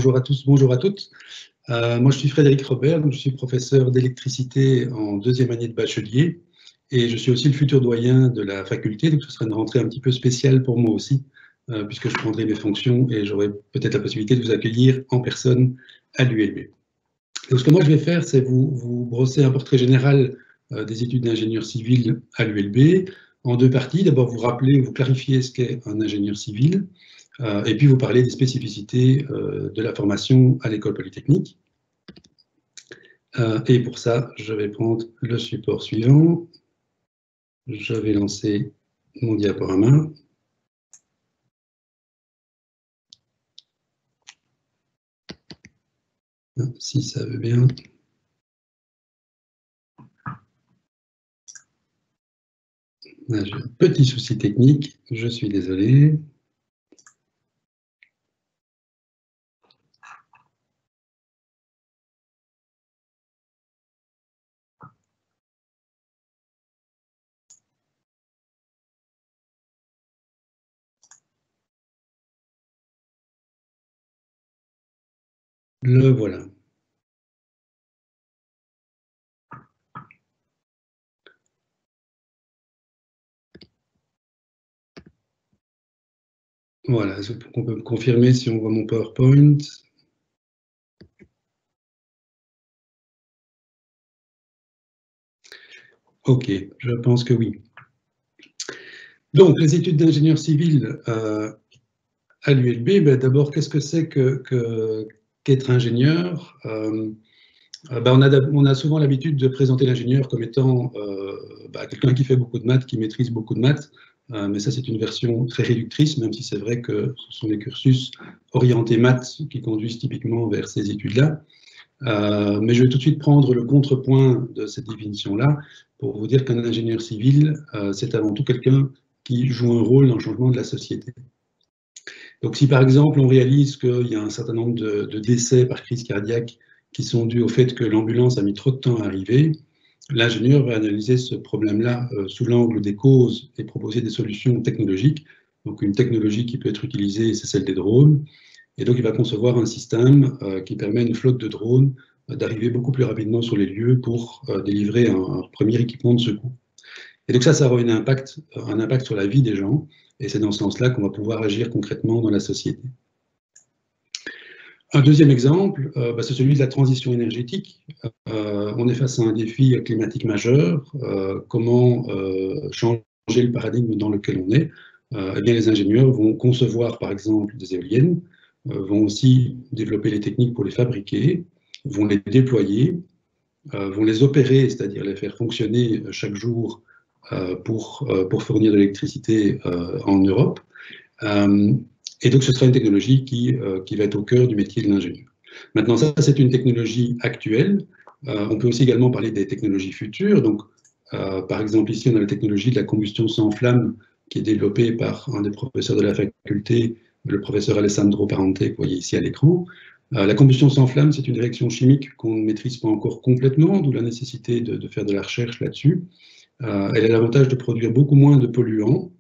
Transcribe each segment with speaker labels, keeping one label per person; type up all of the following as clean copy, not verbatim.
Speaker 1: bonjour à tous, bonjour à toutes. Moi, je suis Frédéric Robert, je suis professeur d'électricité en deuxième année de bachelier et je suis aussi le futur doyen de la faculté, donc ce sera une rentrée un petit peu spéciale pour moi aussi, puisque je prendrai mes fonctions et j'aurai peut-être la possibilité de vous accueillir en personne à l'ULB. Donc, ce que moi je vais faire, c'est vous brosser un portrait général des études d'ingénieur civil à l'ULB en deux parties. D'abord, vous rappeler, vous clarifier ce qu'est un ingénieur civil, et puis vous parler des spécificités de la formation à l'école polytechnique. Et pour ça, je vais prendre le support suivant. Je vais lancer mon diaporama. Si ça veut bien. Là, j'ai un petit souci technique, je suis désolé. Le voilà. Voilà, on peut me confirmer si on voit mon PowerPoint. Ok, je pense que oui. Donc, les études d'ingénieur civil à l'ULB, ben, d'abord, qu'est-ce que c'est qu'être ingénieur? Ben, on a souvent l'habitude de présenter l'ingénieur comme étant quelqu'un qui fait beaucoup de maths, qui maîtrise beaucoup de maths, mais ça c'est une version très réductrice, même si c'est vrai que ce sont les cursus orientés maths qui conduisent typiquement vers ces études-là. Mais je vais tout de suite prendre le contrepoint de cette définition-là pour vous dire qu'un ingénieur civil, c'est avant tout quelqu'un qui joue un rôle dans le changement de la société. Donc si par exemple on réalise qu'il y a un certain nombre de décès par crise cardiaque qui sont dus au fait que l'ambulance a mis trop de temps à arriver, l'ingénieur va analyser ce problème-là sous l'angle des causes et proposer des solutions technologiques. Donc une technologie qui peut être utilisée, c'est celle des drones. Et donc il va concevoir un système qui permet à une flotte de drones d'arriver beaucoup plus rapidement sur les lieux pour délivrer un premier équipement de secours. Et donc ça aura un impact sur la vie des gens, et c'est dans ce sens-là qu'on va pouvoir agir concrètement dans la société. Un deuxième exemple, c'est celui de la transition énergétique. On est face à un défi climatique majeur. Comment changer le paradigme dans lequel on est? Eh bien, les ingénieurs vont concevoir, par exemple, des éoliennes, vont aussi développer les techniques pour les fabriquer, vont les déployer, vont les opérer, c'est-à-dire les faire fonctionner chaque jour pour fournir de l'électricité en Europe. Et donc, ce sera une technologie qui va être au cœur du métier de l'ingénieur. Maintenant, ça, c'est une technologie actuelle. On peut aussi également parler des technologies futures. Donc, par exemple, ici, on a la technologie de la combustion sans flamme qui est développée par un des professeurs de la faculté, le professeur Alessandro Parente, que vous voyez ici à l'écran. La combustion sans flamme, c'est une réaction chimique qu'on ne maîtrise pas encore complètement, d'où la nécessité de faire de la recherche là-dessus. Elle a l'avantage de produire beaucoup moins de polluants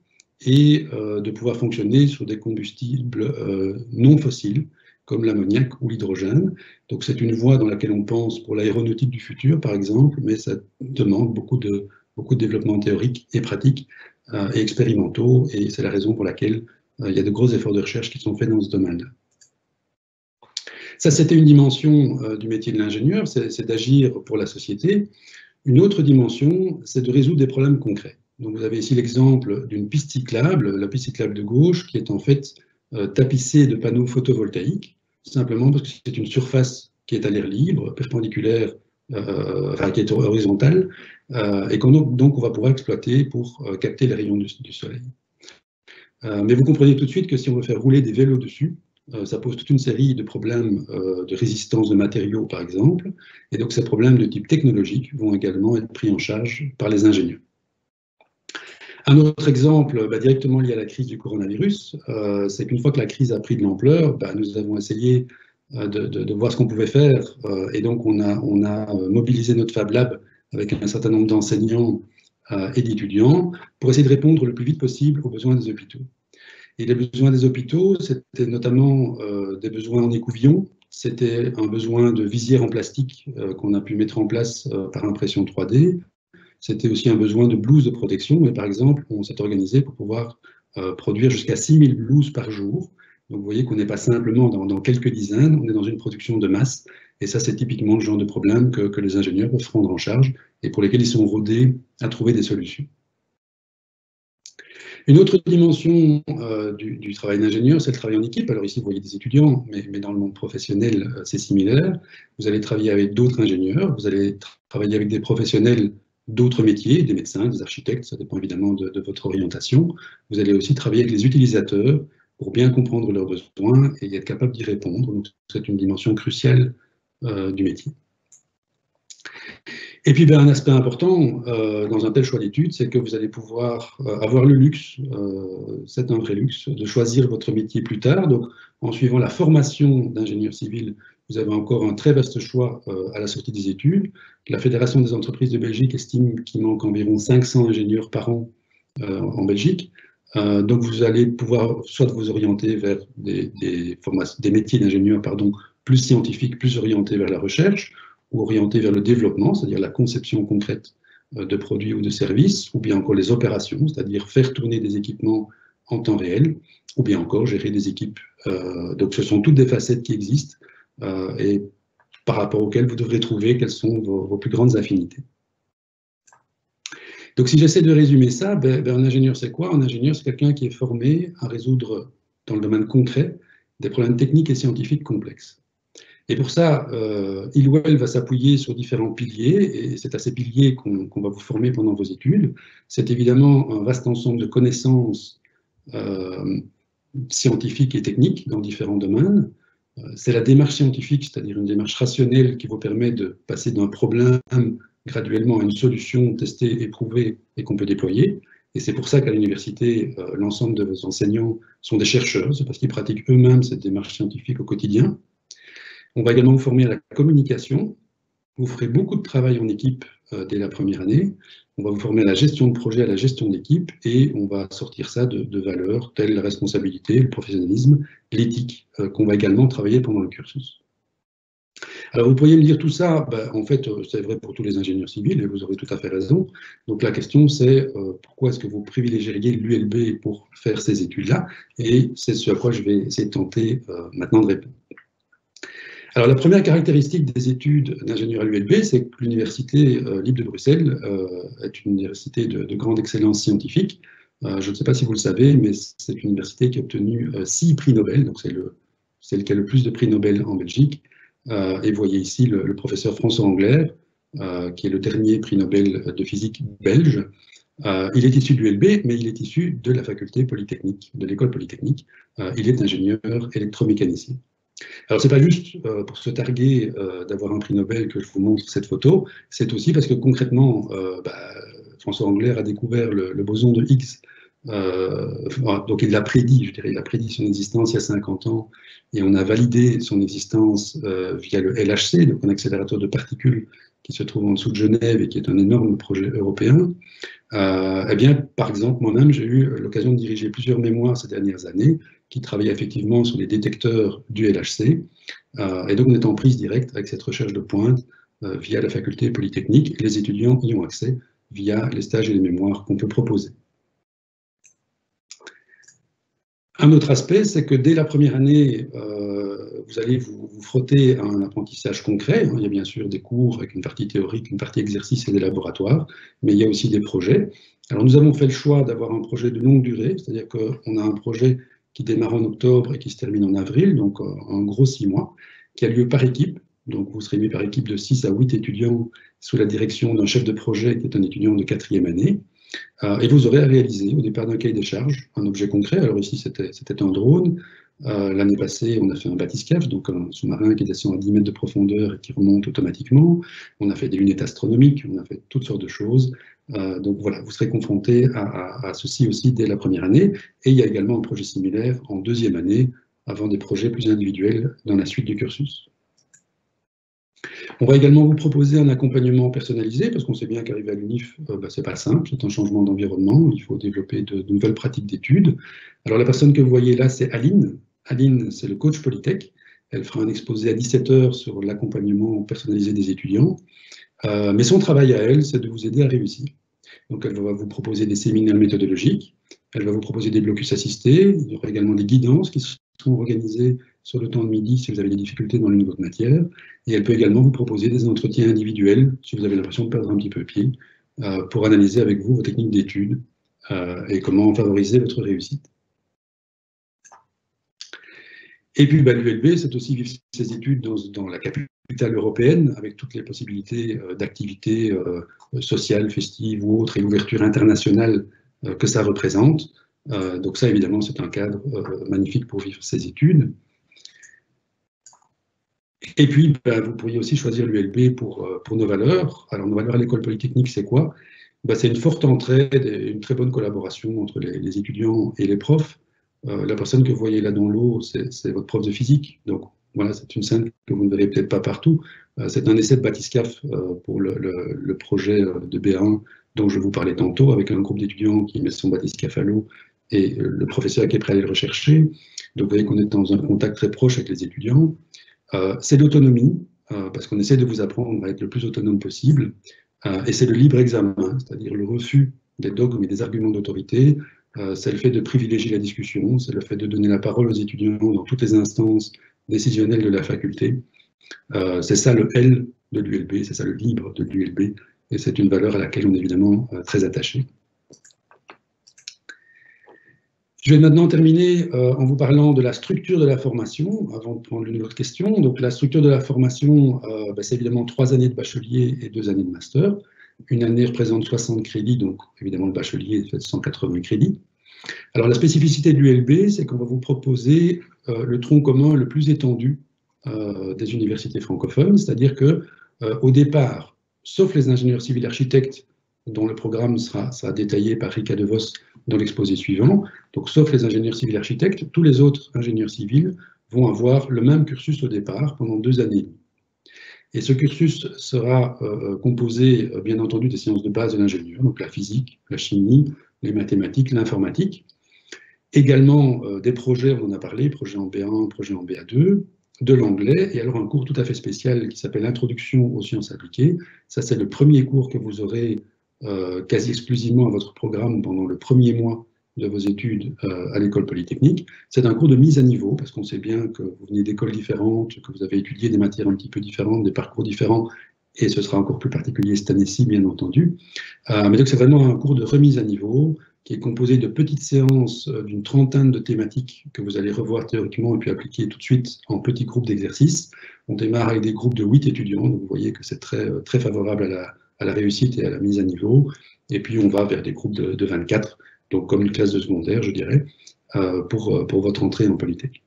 Speaker 1: et de pouvoir fonctionner sur des combustibles non fossiles, comme l'ammoniac ou l'hydrogène. Donc c'est une voie dans laquelle on pense pour l'aéronautique du futur, par exemple, mais ça demande beaucoup de développement théorique et pratique et expérimentaux, et c'est la raison pour laquelle il y a de gros efforts de recherche qui sont faits dans ce domaine-là. Ça, c'était une dimension du métier de l'ingénieur, c'est d'agir pour la société. Une autre dimension, c'est de résoudre des problèmes concrets. Donc, vous avez ici l'exemple d'une piste cyclable, la piste cyclable de gauche, qui est en fait tapissée de panneaux photovoltaïques, simplement parce que c'est une surface qui est à l'air libre, perpendiculaire, qui est horizontale, et qu'on donc on va pouvoir exploiter pour capter les rayons du soleil. Mais vous comprenez tout de suite que si on veut faire rouler des vélos dessus, ça pose toute une série de problèmes de résistance de matériaux, par exemple, et donc ces problèmes de type technologique vont également être pris en charge par les ingénieurs. Un autre exemple directement lié à la crise du coronavirus, c'est qu'une fois que la crise a pris de l'ampleur, nous avons essayé de voir ce qu'on pouvait faire, et donc on a mobilisé notre Fab Lab avec un certain nombre d'enseignants et d'étudiants pour essayer de répondre le plus vite possible aux besoins des hôpitaux. Et les besoins des hôpitaux, c'était notamment des besoins en écouvillons, c'était un besoin de visière en plastique qu'on a pu mettre en place par impression 3D. C'était aussi un besoin de blouses de protection. Et par exemple, on s'est organisé pour pouvoir produire jusqu'à 6000 blouses par jour. Donc vous voyez qu'on n'est pas simplement dans quelques dizaines, on est dans une production de masse. Et ça, c'est typiquement le genre de problème que les ingénieurs peuvent prendre en charge et pour lesquels ils sont rodés à trouver des solutions. Une autre dimension du travail d'ingénieur, c'est le travail en équipe. Alors ici, vous voyez des étudiants, mais dans le monde professionnel, c'est similaire. Vous allez travailler avec d'autres ingénieurs, vous allez travailler avec des professionnels d'autres métiers, des médecins, des architectes, ça dépend évidemment de votre orientation. Vous allez aussi travailler avec les utilisateurs pour bien comprendre leurs besoins et être capable d'y répondre. Donc, c'est une dimension cruciale du métier. Et puis, un aspect important dans un tel choix d'études, c'est que vous allez pouvoir avoir le luxe, c'est un vrai luxe, de choisir votre métier plus tard. Donc, en suivant la formation d'ingénieur civil, vous avez encore un très vaste choix à la sortie des études. La Fédération des entreprises de Belgique estime qu'il manque environ 500 ingénieurs par an en Belgique. Donc, vous allez pouvoir soit vous orienter vers des métiers d'ingénieur plus scientifiques, plus orientés vers la recherche, ou orientés vers le développement, c'est-à-dire la conception concrète de produits ou de services, ou bien encore les opérations, c'est-à-dire faire tourner des équipements en temps réel, ou bien encore gérer des équipes. Donc ce sont toutes des facettes qui existent et par rapport auxquelles vous devrez trouver quelles sont vos plus grandes affinités. Donc si j'essaie de résumer ça, un ingénieur c'est quoi? Un ingénieur c'est quelqu'un qui est formé à résoudre dans le domaine concret des problèmes techniques et scientifiques complexes. Et pour ça, il ou elle va s'appuyer sur différents piliers, et c'est à ces piliers qu'on va vous former pendant vos études. C'est évidemment un vaste ensemble de connaissances scientifiques et techniques dans différents domaines. C'est la démarche scientifique, c'est-à-dire une démarche rationnelle qui vous permet de passer d'un problème graduellement à une solution testée, éprouvée et qu'on peut déployer. Et c'est pour ça qu'à l'université, l'ensemble de vos enseignants sont des chercheurs, c'est parce qu'ils pratiquent eux-mêmes cette démarche scientifique au quotidien. On va également vous former à la communication. Vous ferez beaucoup de travail en équipe dès la première année. On va vous former à la gestion de projet, à la gestion d'équipe, et on va sortir ça de valeurs telles la responsabilité, le professionnalisme, l'éthique, qu'on va également travailler pendant le cursus. Alors vous pourriez me dire tout ça, en fait c'est vrai pour tous les ingénieurs civils, et vous aurez tout à fait raison. Donc la question c'est pourquoi est-ce que vous privilégieriez l'ULB pour faire ces études-là? Et c'est ce à quoi je vais essayer de tenter maintenant de répondre. Alors, la première caractéristique des études d'ingénieur à l'ULB, c'est que l'Université libre de Bruxelles est une université de grande excellence scientifique. Je ne sais pas si vous le savez, mais c'est une université qui a obtenu 6 prix Nobel, donc c'est celle qui a le plus de prix Nobel en Belgique. Et vous voyez ici le professeur François Englert, qui est le dernier prix Nobel de physique belge. Il est issu de l'ULB, mais il est issu de la faculté polytechnique, de l'école polytechnique. Il est ingénieur électromécanicien. Alors, ce n'est pas juste pour se targuer d'avoir un prix Nobel que je vous montre cette photo, c'est aussi parce que concrètement, François Englert a découvert le boson de Higgs. Donc, il l'a prédit, je dirais, il a prédit son existence il y a 50 ans, et on a validé son existence via le LHC, donc un accélérateur de particules qui se trouve en dessous de Genève et qui est un énorme projet européen. Eh bien, par exemple, moi-même, j'ai eu l'occasion de diriger plusieurs mémoires ces dernières années qui travaillaient effectivement sur les détecteurs du LHC. Et donc, on est en prise directe avec cette recherche de pointe via la faculté polytechnique. Et les étudiants y ont accès via les stages et les mémoires qu'on peut proposer. Un autre aspect, c'est que dès la première année, vous allez vous frotter à un apprentissage concret. Il y a bien sûr des cours avec une partie théorique, une partie exercice et des laboratoires, mais il y a aussi des projets. Alors nous avons fait le choix d'avoir un projet de longue durée, c'est-à-dire qu'on a un projet qui démarre en octobre et qui se termine en avril, donc en gros 6 mois, qui a lieu par équipe. Donc vous serez mis par équipe de 6 à 8 étudiants sous la direction d'un chef de projet qui est un étudiant de 4e année. Et vous aurez à réaliser au départ d'un cahier des charges un objet concret. Alors ici c'était un drone. L'année passée on a fait un bathyscaphe, donc un sous-marin qui descend à 10 mètres de profondeur et qui remonte automatiquement. On a fait des lunettes astronomiques, on a fait toutes sortes de choses. Donc voilà, vous serez confronté à ceci aussi dès la première année. Et il y a également un projet similaire en 2e année, avant des projets plus individuels dans la suite du cursus. On va également vous proposer un accompagnement personnalisé, parce qu'on sait bien qu'arriver à l'UNIF, c'est pas simple, c'est un changement d'environnement, il faut développer de nouvelles pratiques d'études. Alors la personne que vous voyez là, c'est Aline. Aline, c'est le coach Polytech, Elle fera un exposé à 17 h sur l'accompagnement personnalisé des étudiants. Mais son travail à elle, c'est de vous aider à réussir. Donc, elle va vous proposer des séminaires méthodologiques, elle va vous proposer des blocus assistés, il y aura également des guidances qui seront organisées sur le temps de midi si vous avez des difficultés dans l'une de votre matière, et elle peut également vous proposer des entretiens individuels si vous avez l'impression de perdre un petit peu pied, pour analyser avec vous vos techniques d'études et comment favoriser votre réussite. Et puis l'ULB, c'est aussi vivre ses études dans la capitale européenne, avec toutes les possibilités d'activités sociales, festives ou autres, et l'ouverture internationale que ça représente. Donc ça, évidemment, c'est un cadre magnifique pour vivre ses études. Et puis, vous pourriez aussi choisir l'ULB pour nos valeurs. Alors, nos valeurs à l'école polytechnique, c'est quoi? C'est une forte entraide et une très bonne collaboration entre les étudiants et les profs. La personne que vous voyez là dans l'eau, c'est votre prof de physique. Donc, voilà, c'est une scène que vous ne verrez peut-être pas partout. C'est un essai de bathyscaphe pour le projet de B1 dont je vous parlais tantôt, avec un groupe d'étudiants qui met son bathyscaphe à l'eau et le professeur qui est prêt à aller le rechercher. Donc, vous voyez qu'on est dans un contact très proche avec les étudiants. C'est l'autonomie, parce qu'on essaie de vous apprendre à être le plus autonome possible. Et c'est le libre examen, c'est-à-dire le refus des dogmes et des arguments d'autorité. C'est le fait de privilégier la discussion, c'est le fait de donner la parole aux étudiants dans toutes les instances décisionnelles de la faculté. C'est ça le L de l'ULB, c'est ça le libre de l'ULB, et c'est une valeur à laquelle on est évidemment très attaché. Je vais maintenant terminer en vous parlant de la structure de la formation, avant de prendre une autre question. Donc la structure de la formation, c'est évidemment 3 années de bachelier et 2 années de master. Une année représente 60 crédits, donc évidemment le bachelier fait 180 crédits. Alors la spécificité de l'ULB, c'est qu'on va vous proposer le tronc commun le plus étendu des universités francophones, c'est-à-dire que au départ, sauf les ingénieurs civils architectes, dont le programme sera détaillé par Rika De Vos dans l'exposé suivant, donc sauf les ingénieurs civils architectes, tous les autres ingénieurs civils vont avoir le même cursus au départ pendant 2 années. Et ce cursus sera composé, bien entendu, des sciences de base de l'ingénieur, donc la physique, la chimie, les mathématiques, l'informatique. Également des projets, on en a parlé, projets en B1, projets en BA2, de l'anglais, et alors un cours tout à fait spécial qui s'appelle Introduction aux sciences appliquées. Ça, c'est le premier cours que vous aurez quasi exclusivement à votre programme pendant le premier mois de vos études à l'école polytechnique. C'est un cours de mise à niveau, parce qu'on sait bien que vous venez d'écoles différentes, que vous avez étudié des matières un petit peu différentes, des parcours différents, et ce sera encore plus particulier cette année-ci, bien entendu. Mais donc c'est vraiment un cours de remise à niveau, qui est composé de petites séances d'une trentaine de thématiques que vous allez revoir théoriquement et puis appliquer tout de suite en petits groupes d'exercices. On démarre avec des groupes de 8 étudiants, donc vous voyez que c'est très favorable à la réussite et à la mise à niveau. Et puis on va vers des groupes de 24, donc comme une classe de secondaire, je dirais, pour votre entrée en Polytech.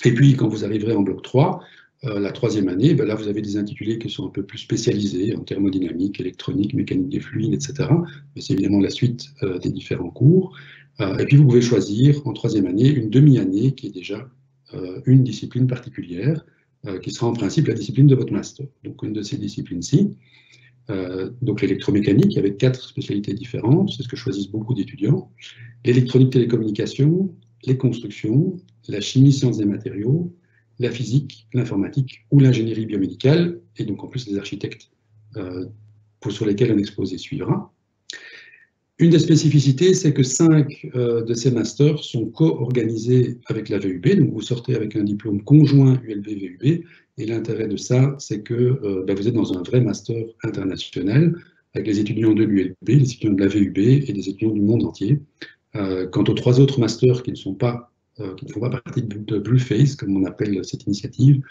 Speaker 1: Et puis quand vous arriverez en bloc 3, la 3e année, là vous avez des intitulés qui sont un peu plus spécialisés en thermodynamique, électronique, mécanique des fluides, etc. Mais c'est évidemment la suite des différents cours. Et puis vous pouvez choisir en 3e année une demi-année qui est déjà une discipline particulière, qui sera en principe la discipline de votre master. Donc une de ces disciplines-ci, donc l'électromécanique avec 4 spécialités différentes, c'est ce que choisissent beaucoup d'étudiants, l'électronique télécommunication, les constructions, la chimie sciences des matériaux, la physique, l'informatique ou l'ingénierie biomédicale, et donc en plus les architectes sur lesquels un exposé suivra. Une des spécificités, c'est que 5 de ces masters sont co-organisés avec la VUB, donc vous sortez avec un diplôme conjoint ULB-VUB, et l'intérêt de ça, c'est que vous êtes dans un vrai master international, avec les étudiants de l'ULB, les étudiants de la VUB et des étudiants du monde entier. Quant aux 3 autres masters qui ne font pas partie de Blueface, comme on appelle cette initiative,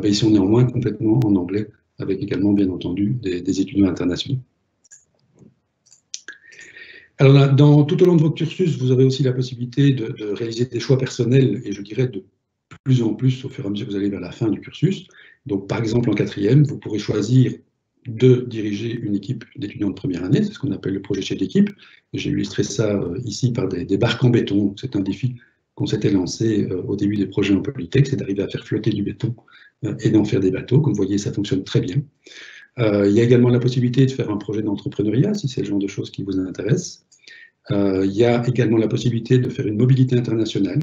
Speaker 1: ils sont néanmoins complètement en anglais, avec également, bien entendu, des étudiants internationaux. Alors, tout au long de votre cursus, vous aurez aussi la possibilité de réaliser des choix personnels, et je dirais de plus en plus au fur et à mesure que vous allez vers la fin du cursus. Donc, par exemple, en 4e, vous pourrez choisir de diriger une équipe d'étudiants de première année, c'est ce qu'on appelle le projet chef d'équipe. J'ai illustré ça ici par des barques en béton. C'est un défi qu'on s'était lancé au début des projets en Polytech, c'est d'arriver à faire flotter du béton et d'en faire des bateaux. Comme vous voyez, ça fonctionne très bien. Il y a également la possibilité de faire un projet d'entrepreneuriat, si c'est le genre de choses qui vous intéresse. Il y a également la possibilité de faire une mobilité internationale.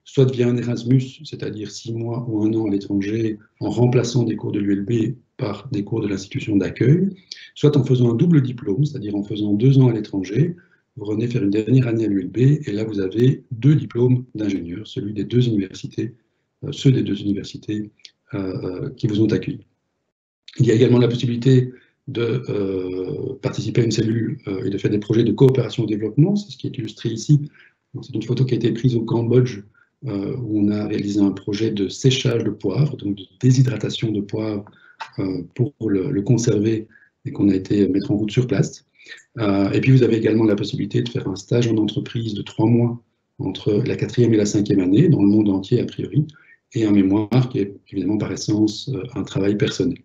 Speaker 1: soit via un Erasmus, c'est-à-dire 6 mois ou 1 an à l'étranger, en remplaçant des cours de l'ULB par des cours de l'institution d'accueil, soit en faisant un double diplôme, c'est-à-dire en faisant 2 ans à l'étranger, vous revenez faire une dernière année à l'ULB, et là vous avez 2 diplômes d'ingénieur, celui des 2 universités, ceux des 2 universités qui vous ont accueilli. Il y a également la possibilité de participer à une cellule et de faire des projets de coopération au développement, c'est ce qui est illustré ici. C'est une photo qui a été prise au Cambodge, où on a réalisé un projet de séchage de poivre, donc de déshydratation de poivre pour le conserver et qu'on a été mettre en route sur place. Et puis vous avez également la possibilité de faire un stage en entreprise de 3 mois entre la 4e et la 5e année, dans le monde entier a priori, et un mémoire qui est évidemment par essence un travail personnel.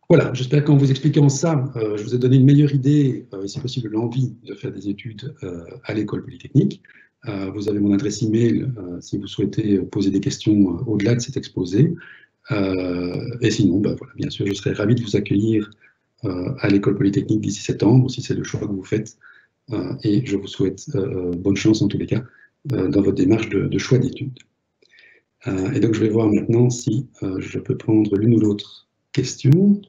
Speaker 1: Voilà, j'espère qu'en vous expliquant ça, je vous ai donné une meilleure idée, et si possible l'envie de faire des études à l'école polytechnique. Vous avez mon adresse email si vous souhaitez poser des questions au-delà de cet exposé. Et sinon, voilà, bien sûr, je serais ravi de vous accueillir à l'école polytechnique d'ici septembre, si c'est le choix que vous faites. Et je vous souhaite bonne chance en tous les cas dans votre démarche de choix d'études. Et donc je vais voir maintenant si je peux prendre l'une ou l'autre question.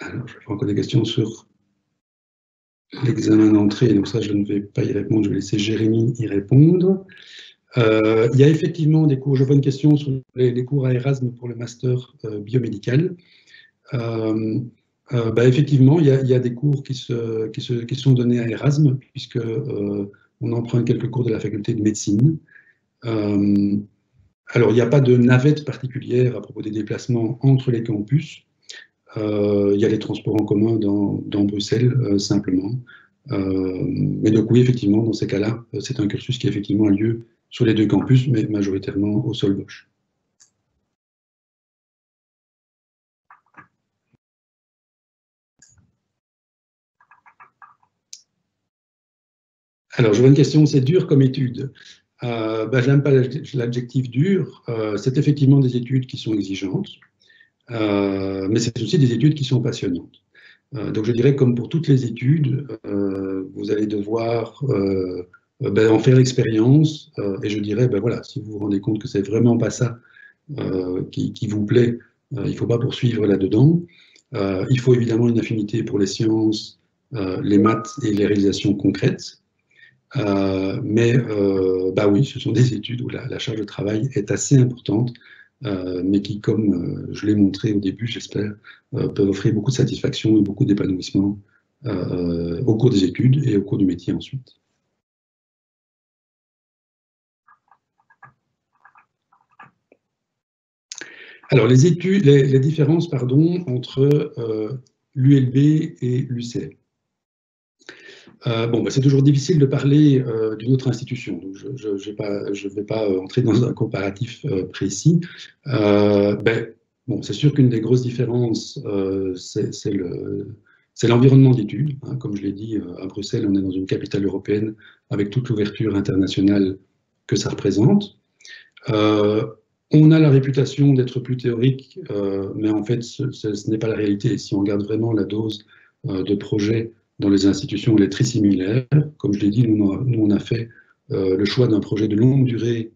Speaker 1: Alors, je vais prendre encore des questions sur l'examen d'entrée, donc ça je ne vais pas y répondre, je vais laisser Jérémy y répondre. Il y a effectivement des cours, je vois une question sur les cours à Erasme pour le master biomédical. Effectivement, il y a des cours qui sont donnés à Erasme, puisque on emprunte quelques cours de la faculté de médecine. Alors, il n'y a pas de navette particulière à propos des déplacements entre les campus. Il y a les transports en commun dans Bruxelles, simplement. Mais donc oui, effectivement, dans ces cas-là, c'est un cursus qui effectivement a lieu sur les 2 campus, mais majoritairement au Solbosch. Alors, je vois une question, c'est dur comme étude. Je n'aime pas l'adjectif dur. C'est effectivement des études qui sont exigeantes, mais c'est aussi des études qui sont passionnantes. Donc, je dirais, comme pour toutes les études, vous allez devoir en faire l'expérience, et je dirais, voilà, si vous vous rendez compte que c'est vraiment pas ça qui vous plaît, il ne faut pas poursuivre là-dedans. Il faut évidemment une affinité pour les sciences, les maths et les réalisations concrètes. Mais oui, ce sont des études où la charge de travail est assez importante, mais qui, comme je l'ai montré au début, j'espère, peuvent offrir beaucoup de satisfaction et beaucoup d'épanouissement au cours des études et au cours du métier ensuite. Alors, les différences entre l'ULB et l'UCL. C'est toujours difficile de parler d'une autre institution, donc je ne vais pas entrer dans un comparatif précis. C'est sûr qu'une des grosses différences, c'est l'environnement d'études. Hein, comme je l'ai dit, à Bruxelles, on est dans une capitale européenne avec toute l'ouverture internationale que ça représente. On a la réputation d'être plus théorique, mais en fait, ce n'est pas la réalité. Si on regarde vraiment la dose de projets dans les institutions, elle est très similaire. Comme je l'ai dit, nous, on a fait le choix d'un projet de longue durée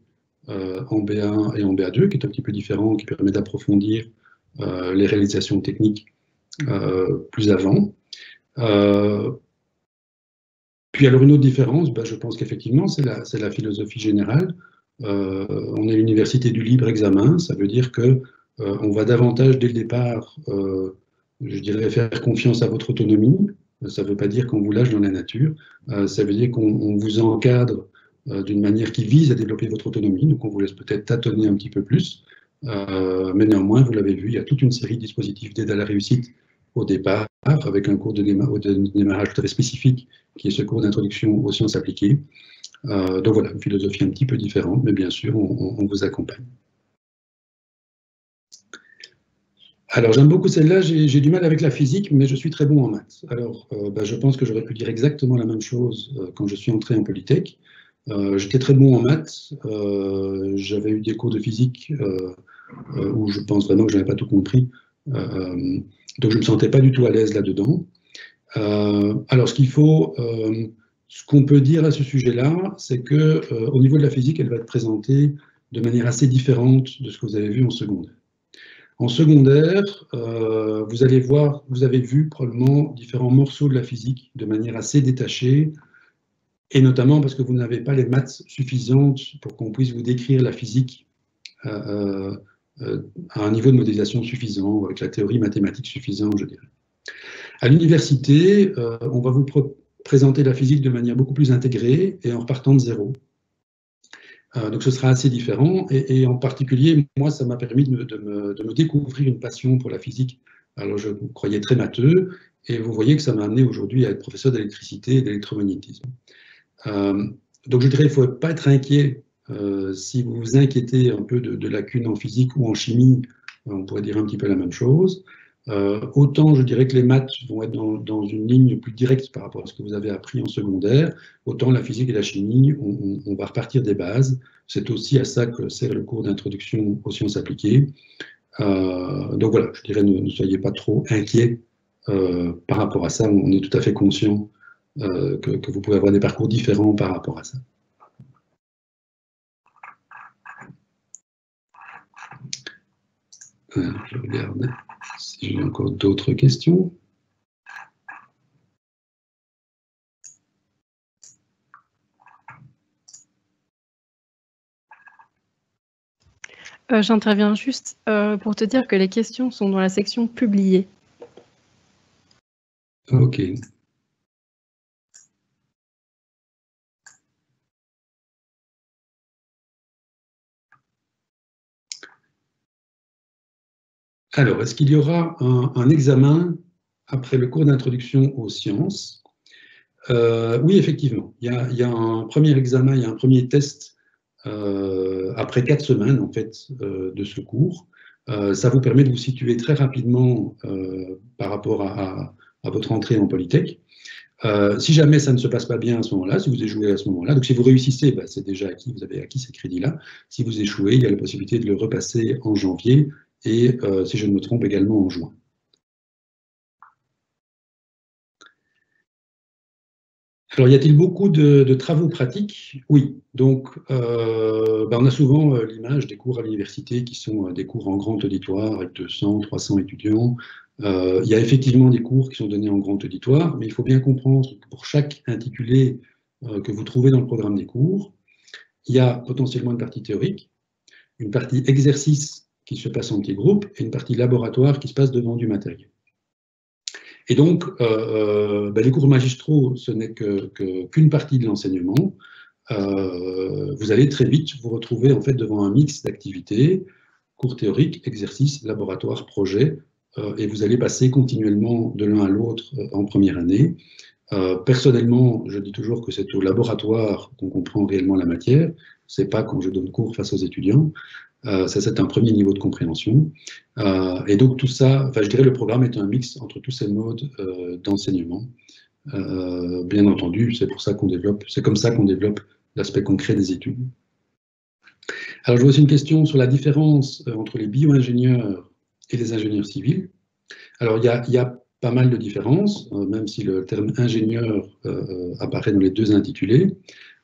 Speaker 1: en B1 et en BA2, qui est un petit peu différent, qui permet d'approfondir les réalisations techniques plus avant. Puis alors une autre différence, je pense qu'effectivement, c'est la philosophie générale. On est l'université du libre examen, ça veut dire que on va davantage dès le départ, je dirais, faire confiance à votre autonomie. Ça ne veut pas dire qu'on vous lâche dans la nature, ça veut dire qu'on vous encadre d'une manière qui vise à développer votre autonomie, donc on vous laisse peut-être tâtonner un petit peu plus, mais néanmoins, vous l'avez vu, il y a toute une série de dispositifs d'aide à la réussite au départ, avec un cours de démarrage tout à fait spécifique, qui est ce cours d'introduction aux sciences appliquées. Donc voilà, une philosophie un petit peu différente, mais bien sûr, on vous accompagne. Alors, j'aime beaucoup celle-là, j'ai du mal avec la physique, mais je suis très bon en maths. Alors, je pense que j'aurais pu dire exactement la même chose quand je suis entré en Polytech. J'étais très bon en maths, j'avais eu des cours de physique où je pense vraiment que je n'avais pas tout compris, donc je ne me sentais pas du tout à l'aise là-dedans. Alors ce qu'on peut dire à ce sujet-là, c'est que au niveau de la physique, elle va être présentée de manière assez différente de ce que vous avez vu en secondaire. En secondaire, vous allez voir, vous avez vu probablement différents morceaux de la physique de manière assez détachée, et notamment parce que vous n'avez pas les maths suffisantes pour qu'on puisse vous décrire la physique à un niveau de modélisation suffisant, avec la théorie mathématique suffisante, je dirais. À l'université, on va vous présenter la physique de manière beaucoup plus intégrée et en repartant de zéro. Donc ce sera assez différent, et en particulier, moi, ça m'a permis de me découvrir une passion pour la physique. Alors je me croyais très matheux, et vous voyez que ça m'a amené aujourd'hui à être professeur d'électricité et d'électromagnétisme. Donc je dirais, il ne faut pas être inquiet si vous vous inquiétez un peu de lacunes en physique ou en chimie, on pourrait dire un petit peu la même chose. Autant je dirais que les maths vont être dans une ligne plus directe par rapport à ce que vous avez appris en secondaire, autant la physique et la chimie, on va repartir des bases. C'est aussi à ça que sert le cours d'introduction aux sciences appliquées. Donc voilà, je dirais ne soyez pas trop inquiets par rapport à ça. On est tout à fait conscient que vous pouvez avoir des parcours différents par rapport à ça. Je regarde si j'ai encore d'autres questions.
Speaker 2: J'interviens juste pour te dire que les questions sont dans la section publiées.
Speaker 1: Ok. Alors, est-ce qu'il y aura un examen après le cours d'introduction aux sciences? Oui, effectivement. Il y a un premier examen, il y a un premier test après 4 semaines en fait, de ce cours. Ça vous permet de vous situer très rapidement par rapport à votre entrée en Polytech. Si jamais ça ne se passe pas bien à ce moment-là, si vous échouez à ce moment-là, donc si vous réussissez, ben, c'est déjà acquis, vous avez acquis ces crédits-là. Si vous échouez, il y a la possibilité de le repasser en janvier et, si je ne me trompe, également en juin. Alors, y a-t-il beaucoup de travaux pratiques? Oui. Donc, ben, on a souvent l'image des cours à l'université qui sont des cours en grand auditoire avec 200, 300 étudiants. Il y a effectivement des cours qui sont donnés en grand auditoire, mais il faut bien comprendre que pour chaque intitulé que vous trouvez dans le programme des cours, il y a potentiellement une partie théorique, une partie exercice qui se passe en petits groupes et une partie laboratoire qui se passe devant du matériel. Et donc, ben, les cours magistraux, ce n'est qu'une partie de l'enseignement. Vous allez très vite vous retrouver en fait devant un mix d'activités, cours théoriques, exercices, laboratoires, projets, et vous allez passer continuellement de l'un à l'autre en première année. Personnellement, je dis toujours que c'est au laboratoire qu'on comprend réellement la matière, c'est pas quand je donne cours face aux étudiants. Ça, c'est un premier niveau de compréhension. Et donc, tout ça, enfin, je dirais le programme est un mix entre tous ces modes d'enseignement. Bien entendu, c'est pour ça qu'on développe, c'est comme ça qu'on développe l'aspect concret des études. Alors, je vois aussi une question sur la différence entre les bio-ingénieurs et les ingénieurs civils. Alors, il y a pas mal de différences, même si le terme ingénieur apparaît dans les deux intitulés.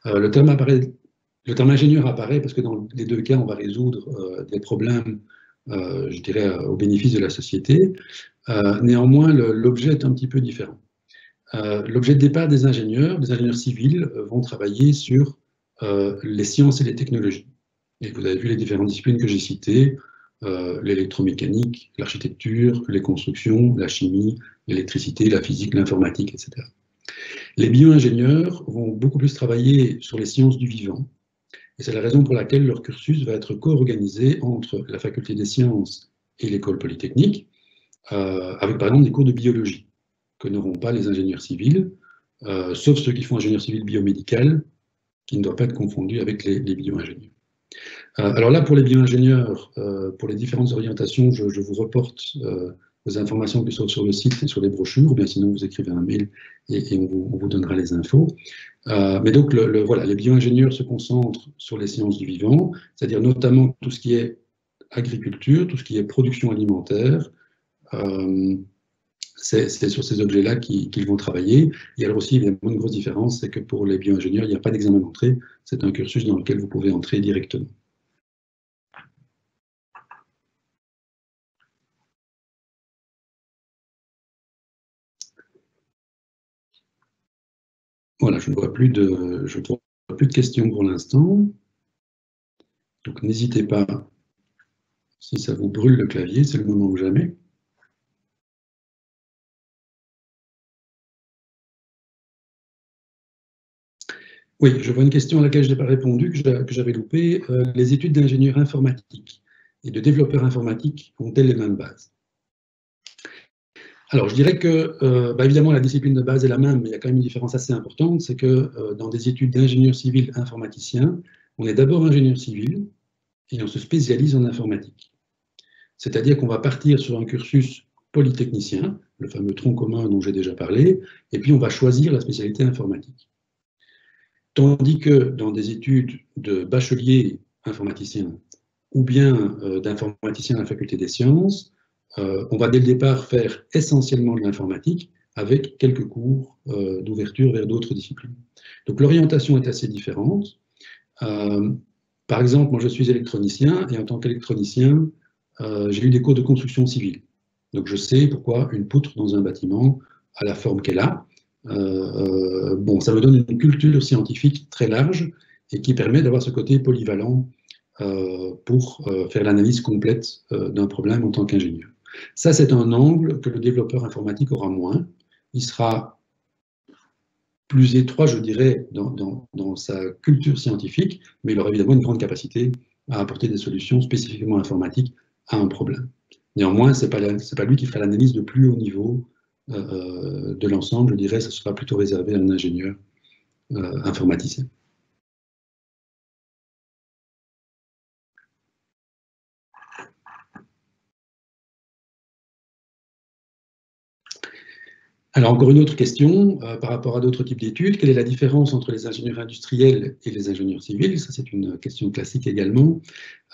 Speaker 1: Le terme ingénieur apparaît parce que dans les deux cas, on va résoudre des problèmes, je dirais, au bénéfice de la société. Néanmoins, l'objet est un petit peu différent. L'objet de départ des ingénieurs civils vont travailler sur les sciences et les technologies. Et vous avez vu les différentes disciplines que j'ai citées, l'électromécanique, l'architecture, les constructions, la chimie, l'électricité, la physique, l'informatique, etc. Les bio-ingénieurs vont beaucoup plus travailler sur les sciences du vivant, et c'est la raison pour laquelle leur cursus va être co-organisé entre la faculté des sciences et l'école polytechnique, avec par exemple des cours de biologie, que n'auront pas les ingénieurs civils, sauf ceux qui font ingénieur civil biomédical, qui ne doivent pas être confondus avec les bio-ingénieurs. Alors là, pour les bio-ingénieurs, pour les différentes orientations, je vous reporte aux informations qui sont sur le site et sur les brochures, ou bien sinon vous écrivez un mail et on vous donnera les infos. Mais donc, voilà, les bio-ingénieurs se concentrent sur les sciences du vivant, c'est-à-dire notamment tout ce qui est agriculture, tout ce qui est production alimentaire. C'est sur ces objets-là qu'ils vont travailler. Il y a aussi évidemment une grosse différence, c'est que pour les bio-ingénieurs, il n'y a pas d'examen d'entrée, c'est un cursus dans lequel vous pouvez entrer directement. Voilà, je ne vois plus de questions pour l'instant. Donc n'hésitez pas, si ça vous brûle le clavier, c'est le moment ou jamais. Oui, je vois une question à laquelle je n'ai pas répondu, que j'avais loupée. Les études d'ingénieur informatique et de développeur informatique ont-elles les mêmes bases? Alors, je dirais que, évidemment, la discipline de base est la même, mais il y a quand même une différence assez importante, c'est que dans des études d'ingénieur civil informaticien, on est d'abord ingénieur civil et on se spécialise en informatique. C'est-à-dire qu'on va partir sur un cursus polytechnicien, le fameux tronc commun dont j'ai déjà parlé, et puis on va choisir la spécialité informatique. Tandis que dans des études de bachelier informaticien ou bien d'informaticien à la faculté des sciences, on va dès le départ faire essentiellement de l'informatique avec quelques cours d'ouverture vers d'autres disciplines. Donc l'orientation est assez différente. Par exemple, moi je suis électronicien et en tant qu'électronicien, j'ai eu des cours de construction civile. Donc je sais pourquoi une poutre dans un bâtiment a la forme qu'elle a. Bon, ça me donne une culture scientifique très large et qui permet d'avoir ce côté polyvalent pour faire l'analyse complète d'un problème en tant qu'ingénieur. Ça, c'est un angle que le développeur informatique aura moins. Il sera plus étroit, je dirais, dans sa culture scientifique, mais il aura évidemment une grande capacité à apporter des solutions spécifiquement informatiques à un problème. Néanmoins, ce n'est pas lui qui fera l'analyse de plus haut niveau de l'ensemble, je dirais, ça sera plutôt réservé à un ingénieur informaticien. Alors, encore une autre question par rapport à d'autres types d'études. Quelle est la différence entre les ingénieurs industriels et les ingénieurs civils? Ça, c'est une question classique également.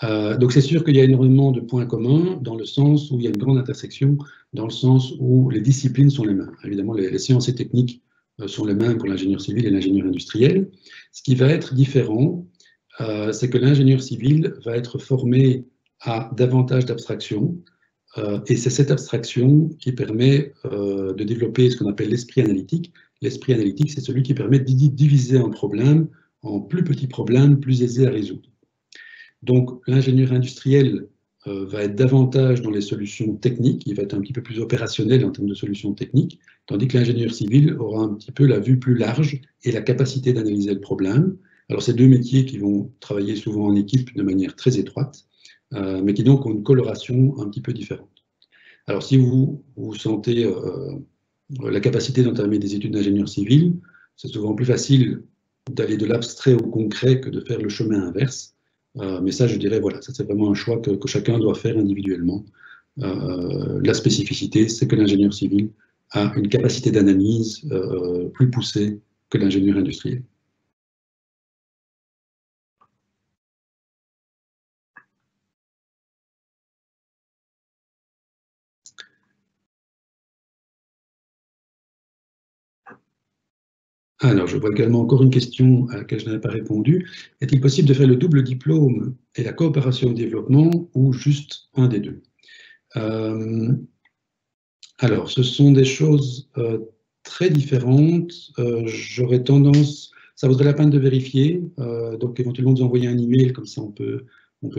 Speaker 1: Donc, c'est sûr qu'il y a énormément de points communs dans le sens où il y a une grande intersection, dans le sens où les disciplines sont les mêmes. Évidemment, les sciences et techniques sont les mêmes pour l'ingénieur civil et l'ingénieur industriel. Ce qui va être différent, c'est que l'ingénieur civil va être formé à davantage d'abstraction, et c'est cette abstraction qui permet de développer ce qu'on appelle l'esprit analytique. L'esprit analytique, c'est celui qui permet de diviser un problème en plus petits problèmes, plus aisés à résoudre. Donc, l'ingénieur industriel va être davantage dans les solutions techniques, il va être un petit peu plus opérationnel en termes de solutions techniques, tandis que l'ingénieur civil aura un petit peu la vue plus large et la capacité d'analyser le problème. Alors, c'est deux métiers qui vont travailler souvent en équipe de manière très étroite, mais qui donc ont une coloration un petit peu différente. Alors, si vous sentez la capacité d'entamer des études d'ingénieur civil, c'est souvent plus facile d'aller de l'abstrait au concret que de faire le chemin inverse. Mais ça, je dirais, voilà, ça c'est vraiment un choix que chacun doit faire individuellement. La spécificité, c'est que l'ingénieur civil a une capacité d'analyse plus poussée que l'ingénieur industriel. Alors, je vois également encore une question à laquelle je n'avais pas répondu. Est-il possible de faire le double diplôme et la coopération de développement ou juste un des deux? Alors, ce sont des choses très différentes. J'aurais tendance, ça vaudrait la peine de vérifier, donc éventuellement vous envoyer un email, comme ça on peut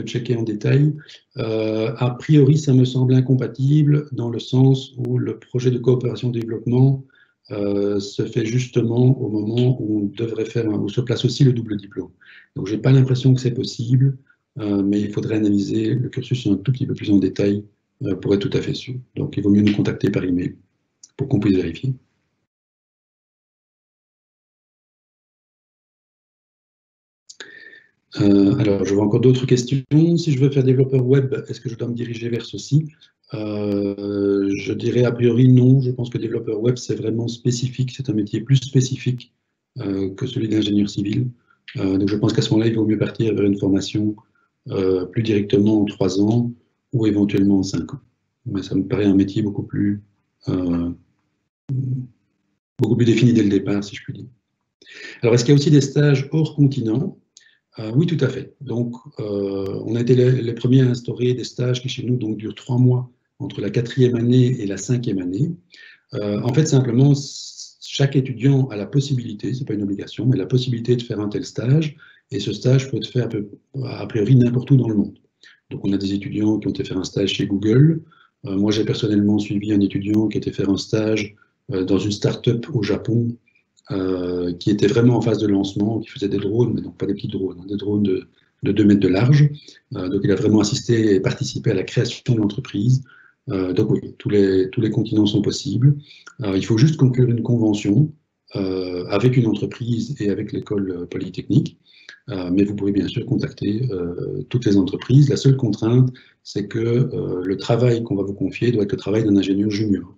Speaker 1: checker en détail. A priori, ça me semble incompatible dans le sens où le projet de coopération développement se fait justement au moment où on devrait faire, où se place aussi le double diplôme. Donc, j'ai pas l'impression que c'est possible, mais il faudrait analyser le cursus un tout petit peu plus en détail pour être tout à fait sûr. Donc, il vaut mieux nous contacter par email pour qu'on puisse vérifier. Alors, je vois encore d'autres questions. Si je veux faire développeur web, est-ce que je dois me diriger vers ceci? Je dirais a priori non. Je pense que développeur web, c'est vraiment spécifique. C'est un métier plus spécifique que celui d'ingénieur civil. Donc je pense qu'à ce moment-là, il vaut mieux partir vers une formation plus directement en 3 ans ou éventuellement en 5 ans. Mais ça me paraît un métier beaucoup plus défini dès le départ, si je puis dire. Alors, est-ce qu'il y a aussi des stages hors continent? Oui, tout à fait. Donc, on a été les premiers à instaurer des stages qui, chez nous, donc, durent 3 mois entre la 4e année et la 5e année. En fait, simplement, chaque étudiant a la possibilité, ce n'est pas une obligation, mais la possibilité de faire un tel stage, et ce stage peut être fait a priori n'importe où dans le monde. Donc, on a des étudiants qui ont été faire un stage chez Google. Moi, j'ai personnellement suivi un étudiant qui était faire un stage dans une start-up au Japon, qui était vraiment en phase de lancement, qui faisait des drones, mais donc pas des petits drones, hein, des drones de 2 mètres de large. Donc il a vraiment assisté et participé à la création de l'entreprise. Donc oui, tous les continents sont possibles. Il faut juste conclure une convention avec une entreprise et avec l'école polytechnique. Mais vous pourrez bien sûr contacter toutes les entreprises. La seule contrainte, c'est que le travail qu'on va vous confier doit être le travail d'un ingénieur junior,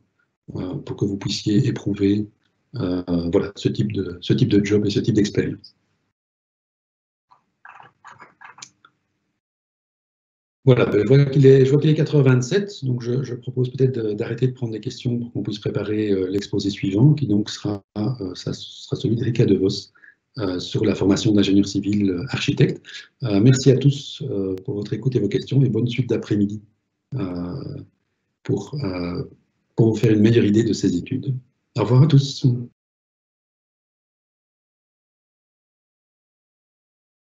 Speaker 1: pour que vous puissiez éprouver voilà, ce type de job et ce type d'expérience. Voilà, ben, je vois qu'il est 4h27, donc je propose peut-être d'arrêter de prendre des questions pour qu'on puisse préparer l'exposé suivant, qui donc sera celui de Rika De Vos sur la formation d'ingénieur civil architecte. Merci à tous pour votre écoute et vos questions, et bonne suite d'après-midi pour vous faire une meilleure idée de ces études. Au revoir à tous.